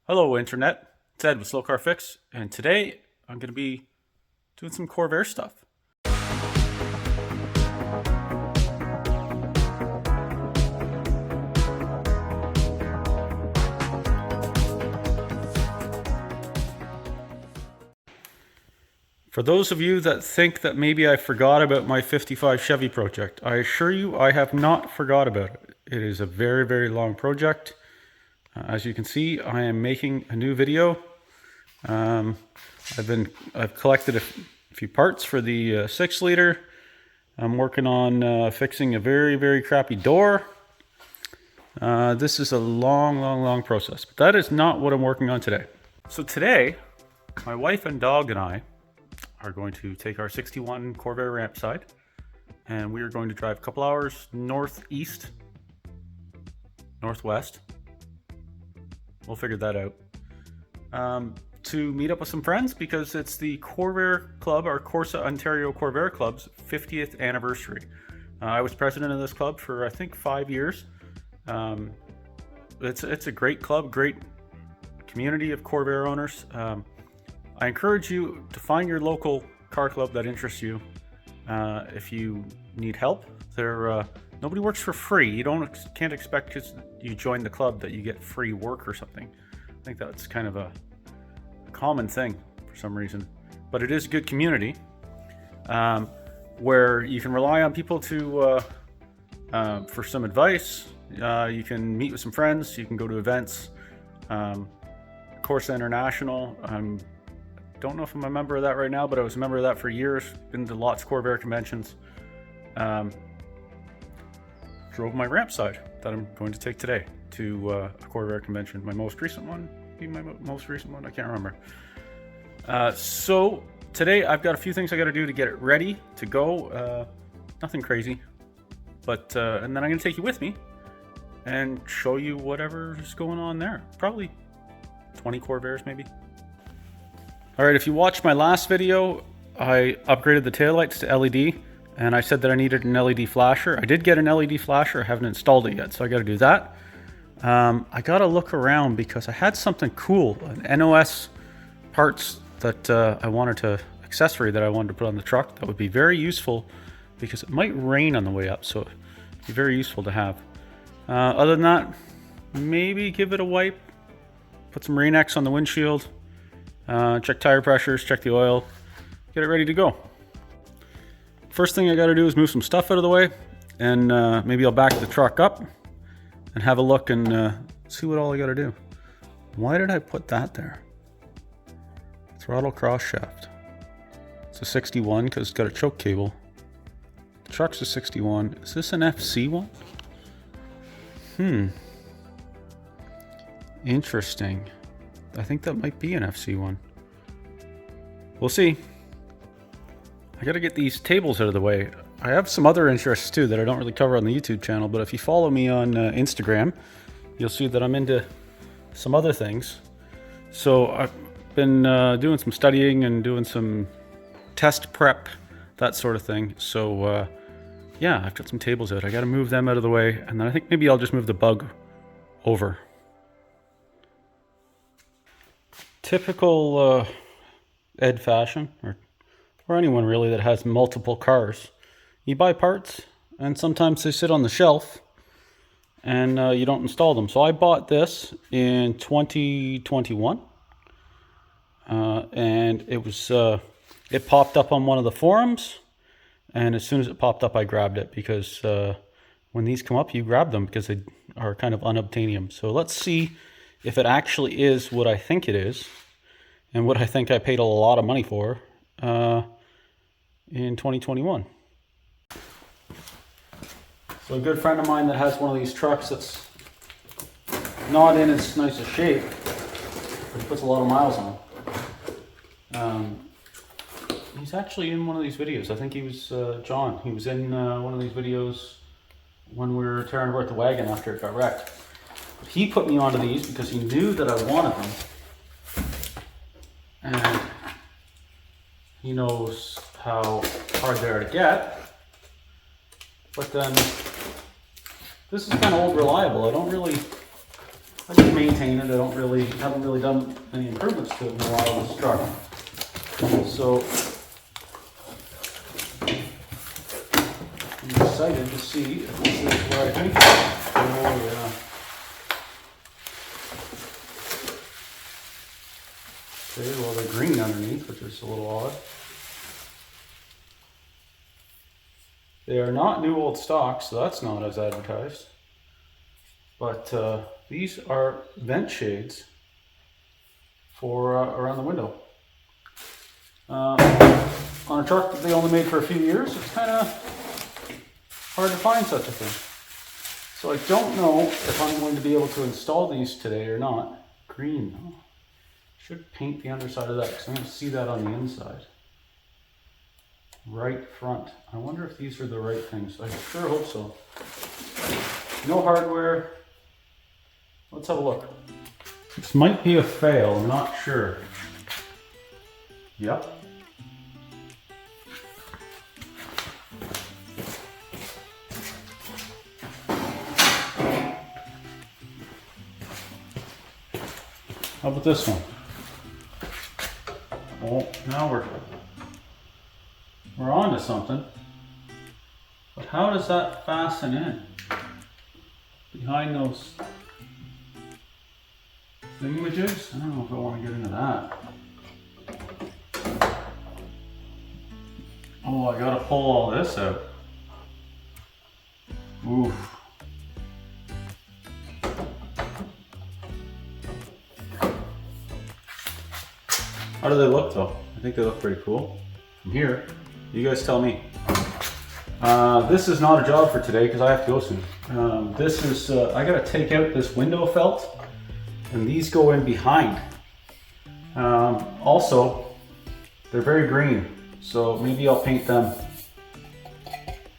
Hello Internet, it's Ed with Slow Car Fix, and today I'm going to be doing some Corvair stuff. For those of you that think that maybe I forgot about my 55 Chevy project, I assure you I have not forgot about it. It is a very, very long project. As you can see, I am making a new video. I've collected a few parts for the 6 liter. I'm working on fixing a very, very crappy door. This is a long process, but that is not what I'm working on today. So today, my wife and dog and I are going to take our 61 Corvair Rampside, and we are going to drive a couple hours northeast, northwest. We'll figure that out. To meet up with some friends because it's the Corvair Club, our Corsa Ontario Corvair Club's 50th anniversary. I was president of this club for I think 5 years. It's a great club, great community of Corvair owners. I encourage you to find your local car club that interests you. If you need help, nobody works for free. You can't expect because you join the club that you get free work or something. I think that's kind of a common thing for some reason, but it is a good community where you can rely on people for some advice. You can meet with some friends. You can go to events. Corsa International. Don't know if I'm a member of that right now, but I was a member of that for years. Been to lots of Corvair conventions. Drove my Rampside that I'm going to take today to a Corvair convention. My most recent one. I can't remember. So today I've got a few things I got to do to get it ready to go. Nothing crazy, but and then I'm going to take you with me and show you whatever's going on there. Probably 20 Corvairs maybe. All right, if you watched my last video, I upgraded the taillights to LED, and I said that I needed an LED flasher. I did get an LED flasher. I haven't installed it yet, so I got to do that. I got to look around because I had something cool, an NOS parts that accessory that I wanted to put on the truck that would be very useful because it might rain on the way up, so it'd be very useful to have. Other than that, maybe give it a wipe, put some Rain-X on the windshield, check tire pressures, check the oil, get it ready to go. First thing I got to do is move some stuff out of the way, and maybe I'll back the truck up and have a look and see what all I got to do. Why did I put that there? Throttle cross shaft. It's a 61 because it's got a choke cable. The truck's a 61. Is this an FC one? Interesting. I think that might be an FC one. We'll see. I gotta get these tables out of the way. I have some other interests too that I don't really cover on the YouTube channel, but if you follow me on Instagram, you'll see that I'm into some other things. So I've been doing some studying and doing some test prep, that sort of thing. So yeah, I've got some tables out. I gotta move them out of the way, and then I think maybe I'll just move the bug over. Typical Ed fashion, or anyone really that has multiple cars. You buy parts, and sometimes they sit on the shelf, and you don't install them. So I bought this in 2021, and it popped up on one of the forums, and as soon as it popped up, I grabbed it because when these come up, you grab them because they are kind of unobtainium. So let's see if it actually is what I think it is, and what I think I paid a lot of money for in 2021. So a good friend of mine that has one of these trucks that's not in as nice a shape, but he puts a lot of miles on. He's actually in one of these videos. I think he was John. He was in one of these videos when we were tearing apart the wagon after it got wrecked. But he put me onto these because he knew that I wanted them, and he knows how hard they are to get. But then this is kind of old reliable. I don't really I just maintain it. I haven't really done any improvements to it in a while with this truck. So I'm excited to see if this is what I think. Oh yeah. Okay, well they're green underneath, which is a little odd. They are not new old stock, so that's not as advertised. But these are vent shades for around the window. On a truck that they only made for a few years, it's kind of hard to find such a thing. So I don't know if I'm going to be able to install these today or not. Green though. Should paint the underside of that because I'm going to see that on the inside. Right front. I wonder if these are the right things. I sure hope so. No hardware. Let's have a look. This might be a fail, I'm not sure. Yep. How about this one? Oh, now we're on to something. But how does that fasten in? Behind those thingamajigs? I don't know if I want to get into that. Oh, I gotta pull all this out. Oof. How do they look though? I think they look pretty cool. From here, you guys tell me. This is not a job for today because I have to go soon. This is, I gotta take out this window felt and these go in behind. Also, they're very green, so maybe I'll paint them.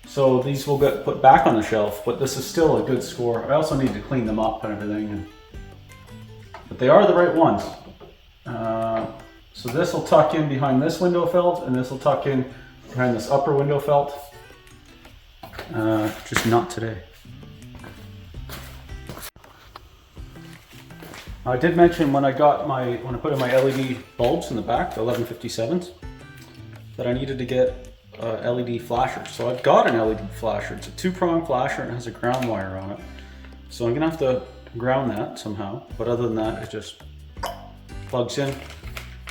So these will get put back on the shelf, but this is still a good score. I also need to clean them up and everything, but they are the right ones. So this will tuck in behind this window felt, and this will tuck in behind this upper window felt. Just not today. I did mention when I put in my LED bulbs in the back, the 1157s, that I needed to get LED flasher. So I've got an LED flasher. It's a 2-prong flasher and it has a ground wire on it. So I'm gonna have to ground that somehow. But other than that, it just plugs in.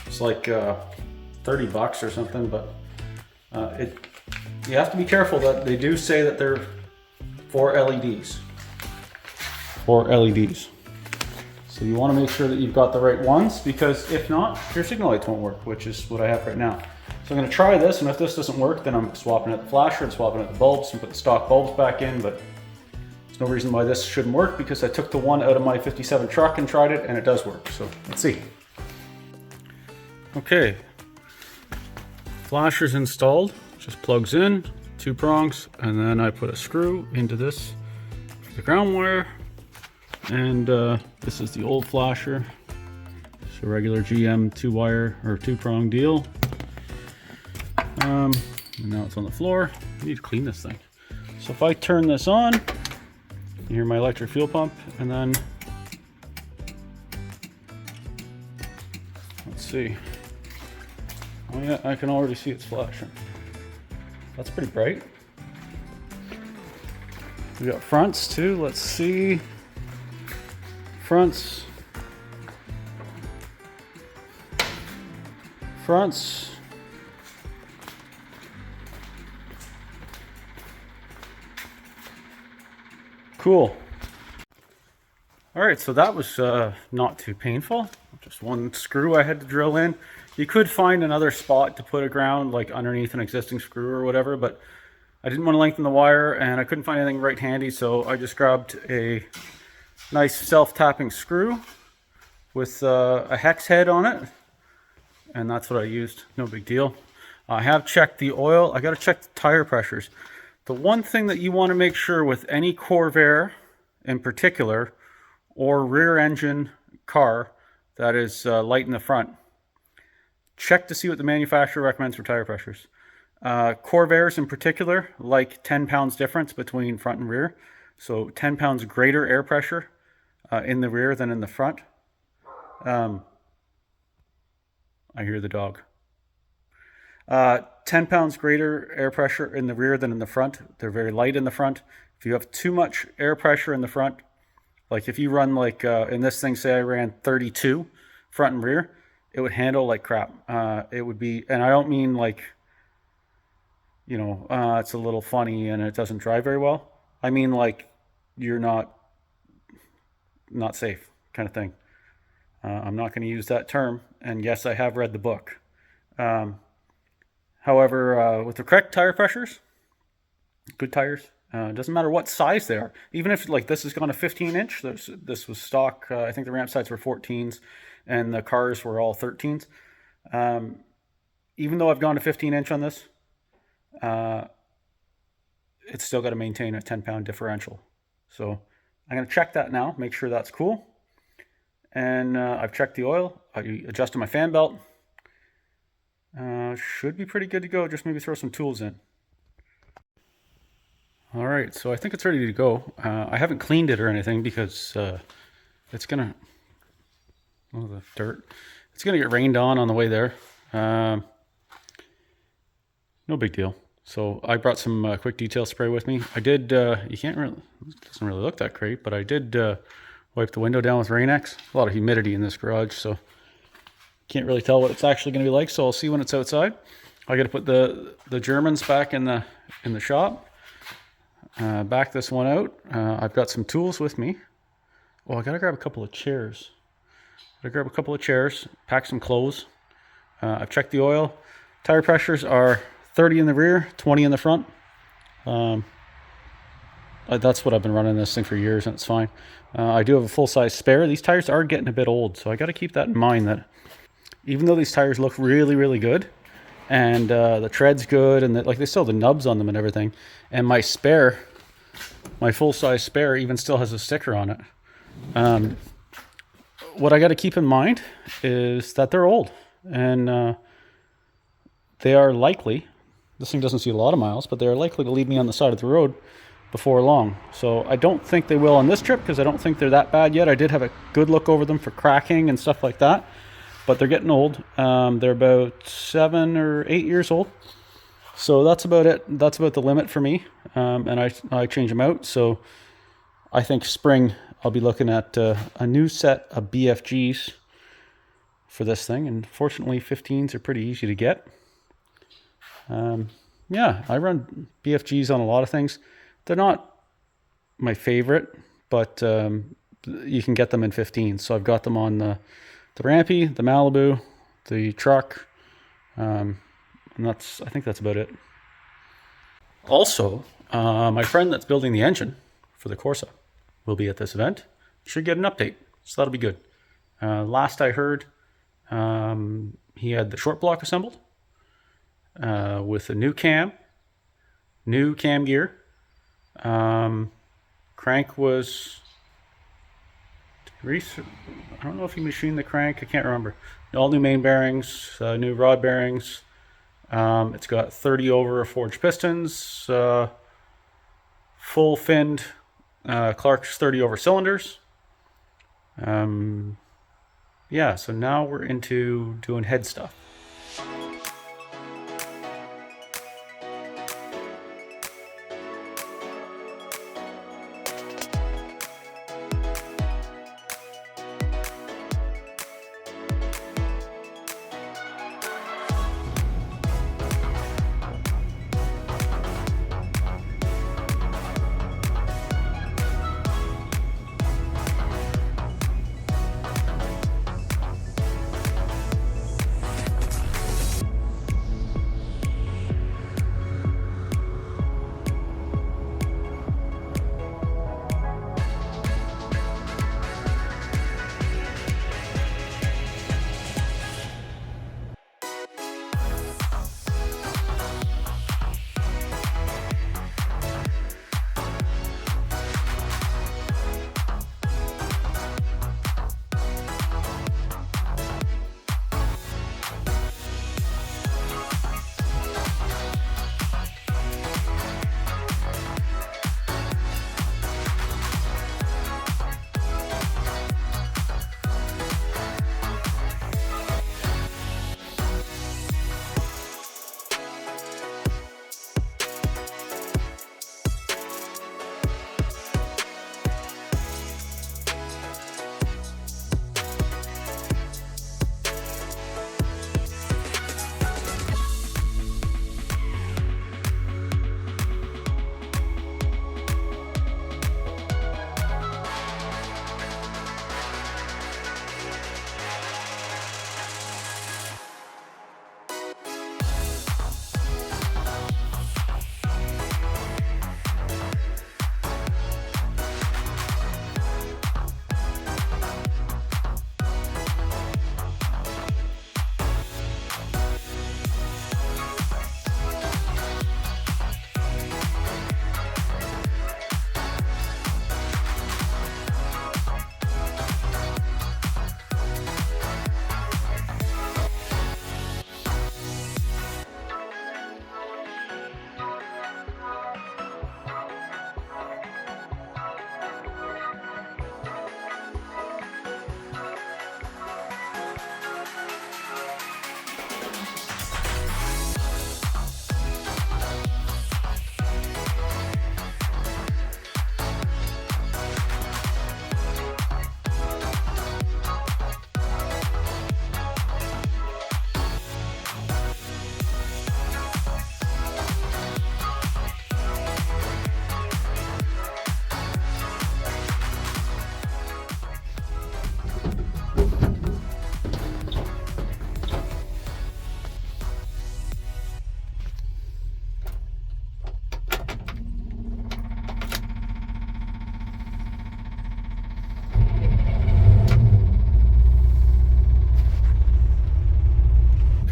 It's like 30 bucks or something, but you have to be careful that they do say that they're for LEDs. For LEDs. So you want to make sure that you've got the right ones, because if not, your signal lights won't work, which is what I have right now. So I'm going to try this, and if this doesn't work, then I'm swapping out the flasher and swapping out the bulbs and put the stock bulbs back in, but there's no reason why this shouldn't work because I took the one out of my 57 truck and tried it, and it does work. So let's see. Okay, flasher's installed, just plugs in, 2 prongs, and then I put a screw into this for the ground wire, and this is the old flasher. It's a regular GM 2-wire or 2-prong deal. And now it's on the floor. I need to clean this thing. So if I turn this on, you hear my electric fuel pump, and then let's see. Oh yeah, I can already see it's flashing. That's pretty bright. We got fronts too. Let's see. Fronts. Fronts. Cool. All right, so that was not too painful. Just one screw I had to drill in. You could find another spot to put a ground, like underneath an existing screw or whatever, but I didn't want to lengthen the wire and I couldn't find anything right handy, so I just grabbed a nice self-tapping screw with a hex head on it, and that's what I used. No big deal. I have checked the oil. I got to check the tire pressures. The one thing that you want to make sure with any Corvair in particular, or rear engine car that is light in the front, check to see what the manufacturer recommends for tire pressures. Corvairs in particular like 10 pounds difference between front and rear. So 10 pounds greater air pressure in the rear than in the front. I hear the dog. 10 pounds greater air pressure in the rear than in the front. They're very light in the front. If you have too much air pressure in the front, like if you run like in this thing, say I ran 32 front and rear, it would handle like crap. It would be, and I don't mean like, you know, it's a little funny and it doesn't drive very well. I mean like you're not safe kind of thing. I'm not going to use that term. And yes, I have read the book. However, with the correct tire pressures, good tires, doesn't matter what size they are. Even if like this has gone to 15 inch, this was stock. I think the Rampsides were 14s and the cars were all 13s. Even though I've gone to 15 inch on this, it's still got to maintain a 10-pound differential. So I'm going to check that now, make sure that's cool. And I've checked the oil. I adjusted my fan belt. Should be pretty good to go. Just maybe throw some tools in. All right, so I think it's ready to go. I haven't cleaned it or anything because it's gonna, oh, the dirt. It's gonna get rained on the way there. No big deal. So I brought some quick detail spray with me. I did. You can't really. It doesn't really look that great, but I did wipe the window down with Rain-X. A lot of humidity in this garage, so can't really tell what it's actually going to be like. So I'll see when it's outside. I got to put the Germans back in the shop. Back this one out. I've got some tools with me. Well, I got to grab a couple of chairs. Pack some clothes. I've checked the oil. Tire pressures are 30 in the rear, 20 in the front. That's what I've been running this thing for years, and it's fine. I do have a full-size spare. These tires are getting a bit old, so I got to keep that in mind, that even though these tires look really, really good, and the tread's good, and like they still have the nubs on them and everything, and my spare, my full-size spare, even still has a sticker on it. What I got to keep in mind is that they're old, and they are likely, this thing doesn't see a lot of miles, but they're likely to leave me on the side of the road before long. So I don't think they will on this trip, because I don't think they're that bad yet. I did have a good look over them for cracking and stuff like that, but they're getting old. They're about 7 or 8 years old. So that's about it. That's about the limit for me. And I change them out. So I think spring I'll be looking at a new set of BFGs for this thing. And fortunately 15s are pretty easy to get. Yeah, I run BFGs on a lot of things. They're not my favorite, but you can get them in 15s. So I've got them on the Rampy, the Malibu, the truck, and I think that's about it. Also, my friend that's building the engine for the Corsa will be at this event. Should get an update, so that'll be good. Last I heard, he had the short block assembled with a new cam gear. Crank was, I don't know if he machined the crank, I can't remember. All new main bearings, new rod bearings. It's got 30 over forged pistons, full finned Clark's 30 over cylinders. Yeah, so now we're into doing head stuff.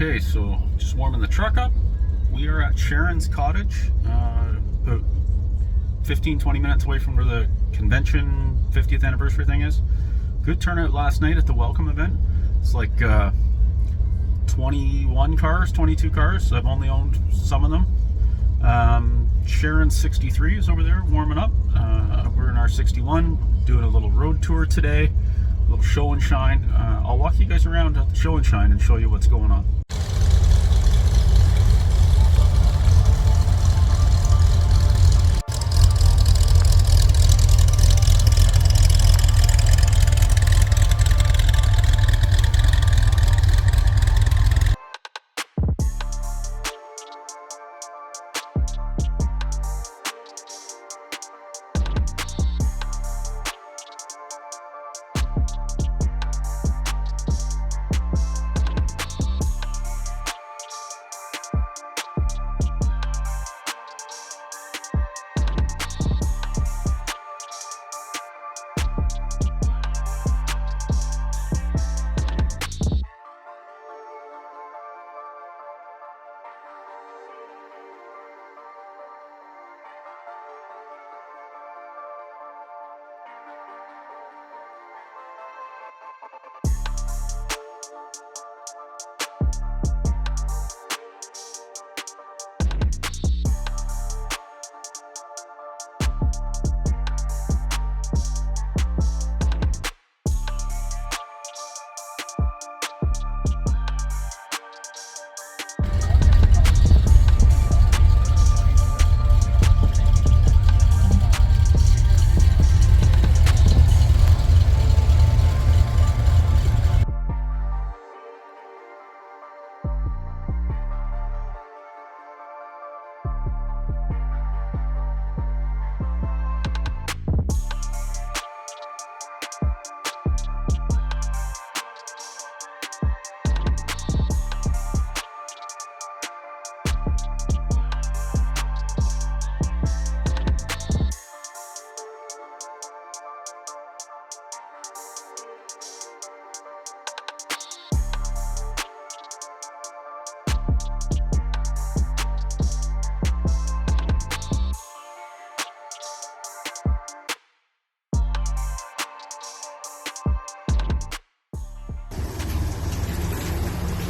Okay, so just warming the truck up. We are at Sharon's Cottage, about 15-20 minutes away from where the convention 50th anniversary thing is. Good turnout last night at the welcome event. It's like 21 cars, 22 cars. I've only owned some of them. Sharon's 63 is over there warming up. We're in our 61, doing a little road tour today, a little show and shine. I'll walk you guys around at the show and shine and show you what's going on.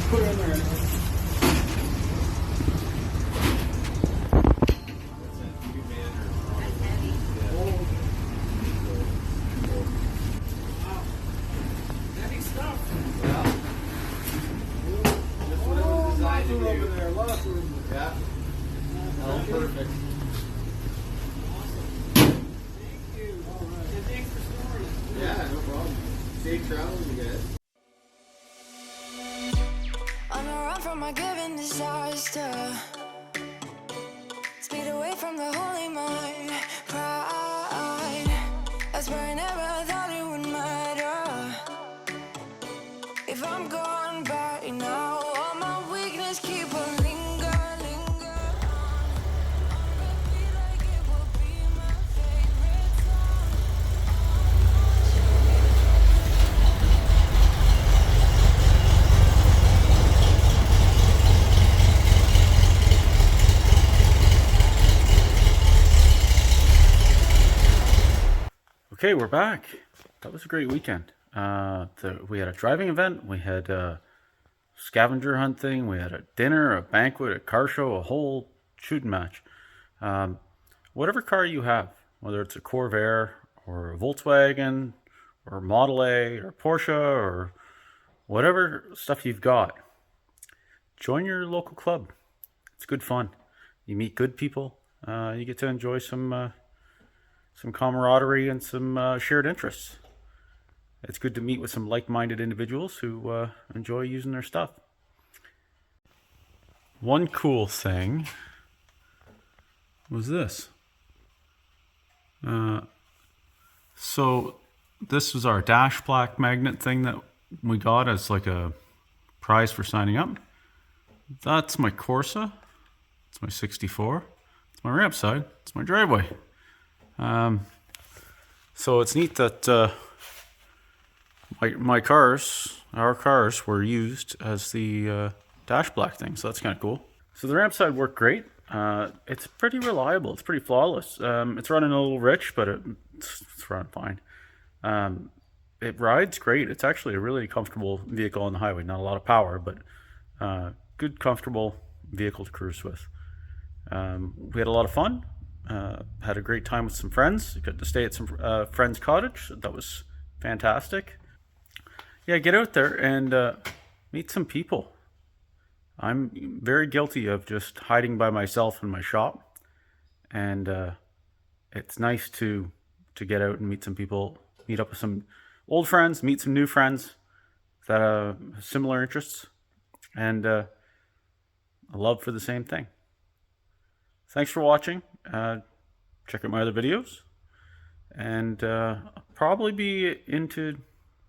Put it in there. Heavy stuff. Yeah. That's what it was designed to do. Over there, lots of room. Yeah. Oh, perfect. Awesome. Thank you. All right. And thanks for storing it. Yeah, no problem. Safe travels, you guys. On a run from my given disaster, speed away from the holy mind, pride. That's where I never thought it would matter. If I'm gone by now, all my weakness keep on linger on repeat like it will be my favorite song. Okay, we're back. That was a great weekend. We had a driving event, we had a scavenger hunt thing, we had a dinner, a banquet, a car show, a whole shooting match. Whatever car you have, whether it's a Corvair or a Volkswagen or Model A or Porsche or whatever stuff you've got, join your local club. It's good fun. You meet good people. You get to enjoy some camaraderie and some shared interests. It's good to meet with some like-minded individuals who enjoy using their stuff. One cool thing was this. So this was our dash plaque magnet thing that we got as like a prize for signing up. That's my Corsa. It's my 64. It's my Rampside. It's my driveway. So it's neat that our cars were used as the dash black thing, so that's kind of cool. So the Rampside worked great. It's pretty reliable. It's pretty flawless. It's running a little rich, but it's running fine. It rides great. It's actually a really comfortable vehicle on the highway. Not a lot of power, but good, comfortable vehicle to cruise with. We had a lot of fun. Had a great time with some friends. Got to stay at some friends' cottage. That was fantastic. Yeah, get out there and meet some people. I'm very guilty of just hiding by myself in my shop, and it's nice to get out and meet some people, meet up with some old friends, meet some new friends that have similar interests, and a love for the same thing. Thanks for watching. Check out my other videos, and I'll probably be into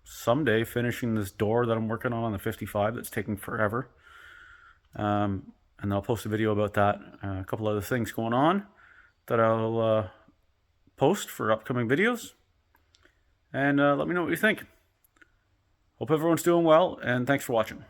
someday finishing this door that I'm working on the 55 that's taking forever. And then I'll post a video about that. A couple other things going on that I'll post for upcoming videos. And let me know what you think. Hope everyone's doing well, and thanks for watching.